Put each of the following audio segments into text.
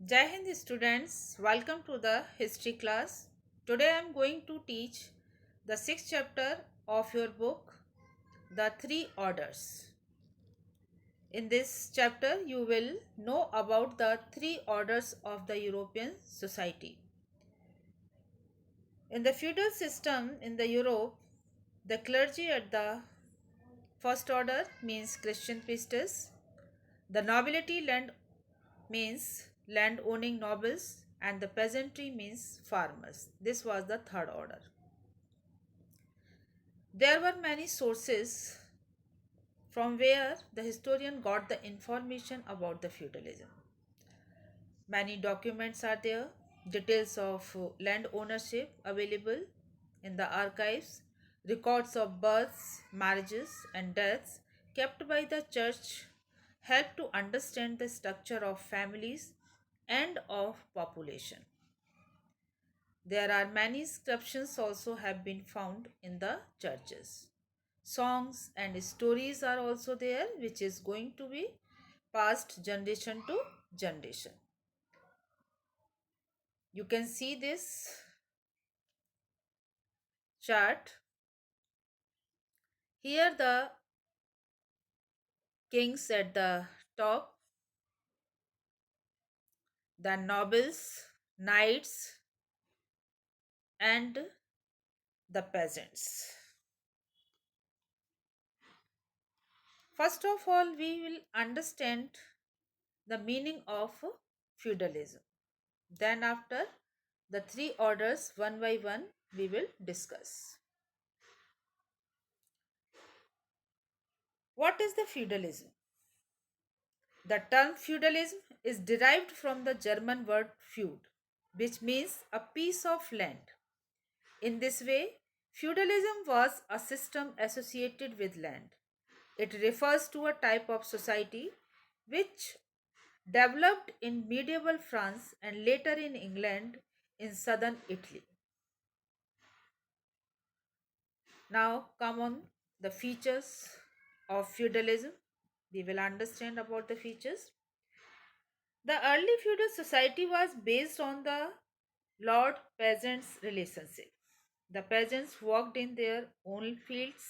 Jai Hind students, welcome to the history class. Today I am going to teach the sixth chapter of your book, The Three Orders. In this chapter, you will know about the three orders of the European society. In the feudal system in the Europe, the clergy at the first order means Christian priestess. The nobility land means land owning nobles, and the peasantry means farmers. This was the third order. There were many sources from where the historian got the information about the feudalism. Many documents are there, details of land ownership available in the archives, records of births, marriages, and deaths kept by the church help to understand the structure of families and of population. There are many inscriptions also have been found in the churches. Songs and stories are also there, which is going to be passed generation to generation. You can see this chart. Here the kings at the top, the nobles, knights, and the peasants. First of all, we will understand the meaning of feudalism. Then, after the three orders, one by one, we will discuss. What is the feudalism? The term feudalism is derived from the German word feud, which means a piece of land. In this way, feudalism was a system associated with land. It refers to a type of society which developed in medieval France and later in England in southern Italy. Now, come on the features of feudalism. We will understand about the features. The early feudal society was based on the lord peasants relationship. The peasants worked in their own fields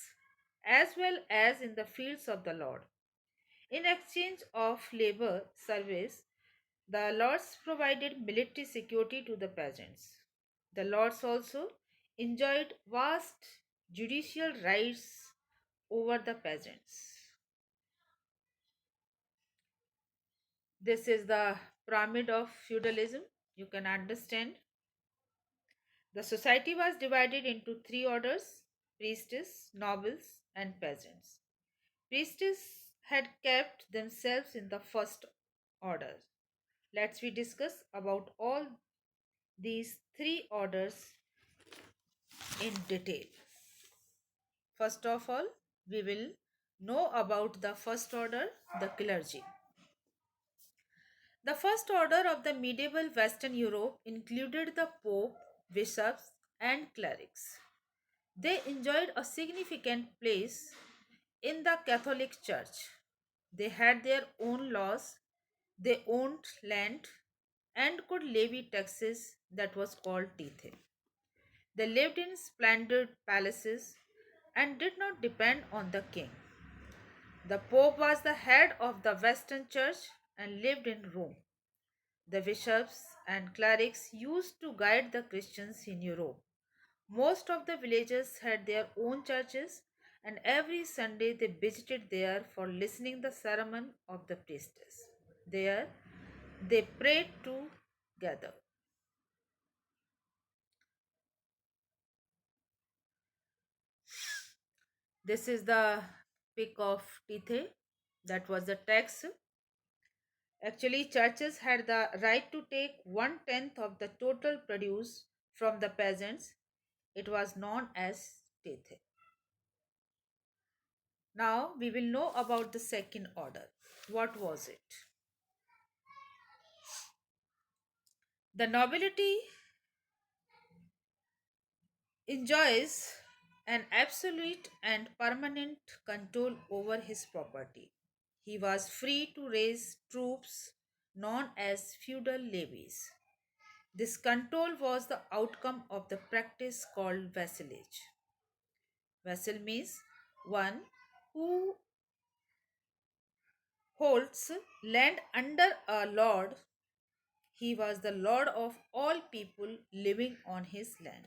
as well as in the fields of the lord. In exchange of labor service, the lords provided military security to the peasants. The lords also enjoyed vast judicial rights over the peasants. This is the pyramid of feudalism. You can understand. The society was divided into three orders: priestess, nobles, and peasants. Priestess had kept themselves in the first order. Let's we discuss about all these three orders in detail. First of all, we will know about the first order, the clergy. The first order of the medieval Western Europe included the Pope, bishops, and clerics. They enjoyed a significant place in the Catholic Church. They had their own laws, they owned land, and could levy taxes that was called tithe. They lived in splendid palaces and did not depend on the king. The Pope was the head of the Western Church and lived in Rome. The bishops and clerics used to guide the Christians in Europe. Most of the villagers had their own churches, and every Sunday they visited there for listening the sermon of the priestess. There they prayed together. This is the pick of tithe, that was the tax. Actually, churches had the right to take one tenth of the total produce from the peasants. It was known as tithe. Now we will know about the second order. What was it? The nobility enjoys an absolute and permanent control over his property. He was free to raise troops, known as feudal levies. This control was the outcome of the practice called vassalage. Vassal means one who holds land under a lord. He was the lord of all people living on his land.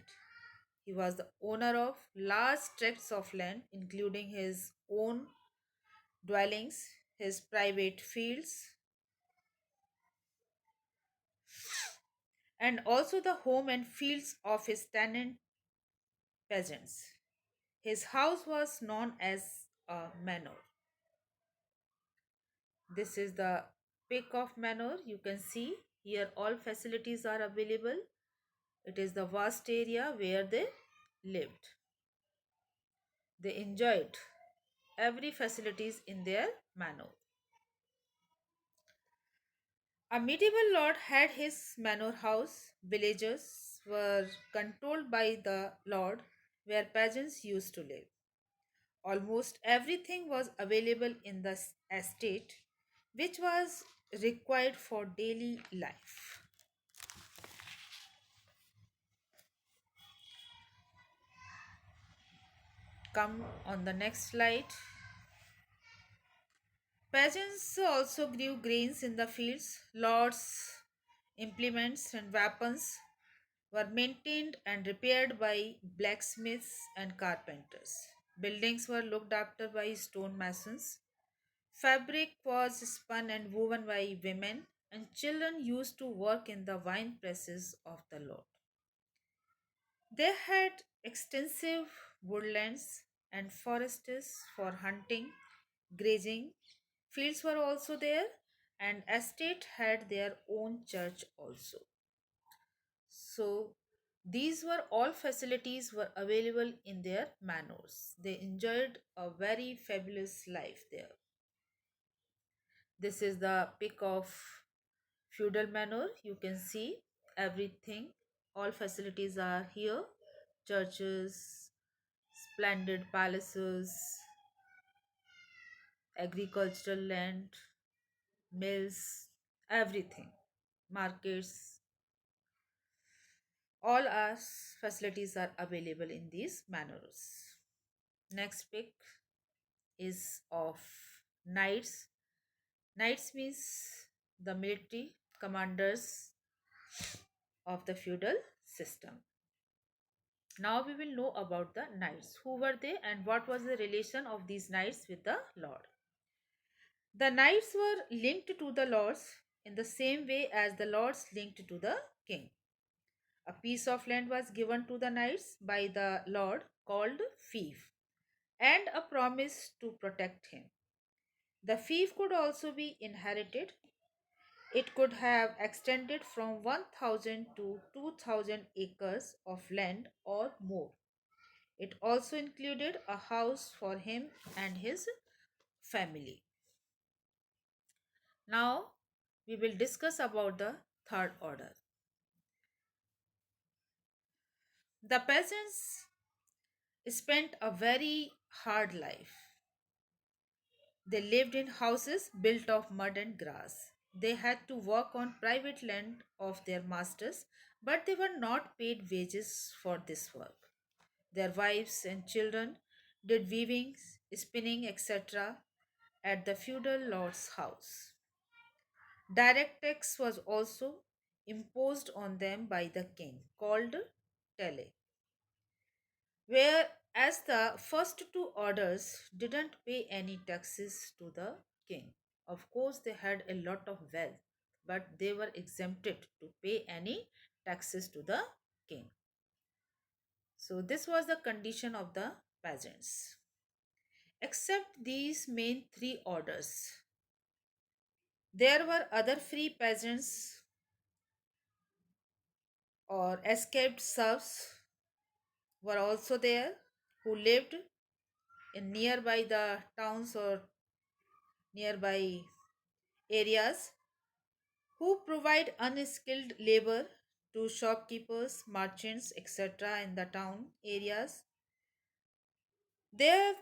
He was the owner of large tracts of land, including his own dwellings, his private fields, and also the home and fields of his tenant peasants. His house was known as a manor. This is the pic of manor. You can see here all facilities are available. It is the vast area where they lived. They enjoyed every facilities in their manor. A medieval lord had his manor house. Villages were controlled by the lord where peasants used to live. Almost everything was available in the estate which was required for daily life. Come on the next slide. Peasants also grew grains in the fields. Lords' implements and weapons were maintained and repaired by blacksmiths and carpenters. Buildings were looked after by stone masons. Fabric was spun and woven by women, and children used to work in the wine presses of the Lord. They had extensive woodlands and forests for hunting, grazing. Fields were also there, and estate had their own church also. So these were all facilities were available in their manors. They enjoyed a very fabulous life there. This is the pic of feudal manor. You can see everything. All facilities are here. Churches, splendid palaces, agricultural land, mills, everything. Markets, all our facilities are available in these manors. Next pic is of knights. Knights means the military commanders of the feudal system. Now we will know about the knights. Who were they and what was the relation of these knights with the lord? The knights were linked to the lords in the same way as the lords linked to the king. A piece of land was given to the knights by the lord called fief and a promise to protect him. The fief could also be inherited. It could have extended from 1000 to 2000 acres of land or more. It also included a house for him and his family. Now we will discuss about the third order. The peasants spent a very hard life. They lived in houses built of mud and grass. They had to work on private land of their masters, but they were not paid wages for this work. Their wives and children did weaving, spinning, etc. at the feudal lord's house. Direct tax was also imposed on them by the king, called tele, whereas the first two orders didn't pay any taxes to the king. Of course, they had a lot of wealth, but they were exempted to pay any taxes to the king. So, this was the condition of the peasants. Except these main three orders, there were other free peasants or escaped serfs were also there who lived in nearby the towns or nearby areas who provide unskilled labor to shopkeepers, merchants, etc. in the town areas. There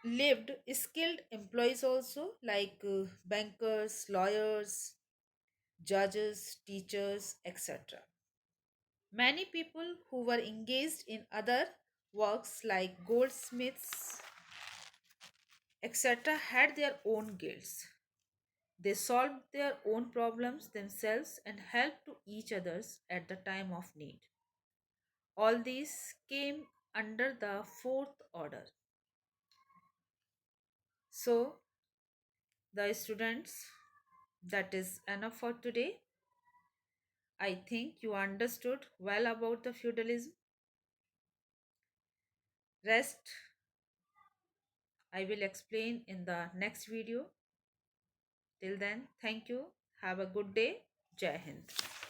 lived skilled employees also like bankers, lawyers, judges, teachers, etc. Many people who were engaged in other works like goldsmiths, etc., had their own guilds. They solved their own problems themselves and helped to each others at the time of need. All these came under the fourth order. So, the students, that is enough for today. I think you understood well about the feudalism. Rest I will explain in the next video. Till then, thank you. Have a good day. Jai Hind.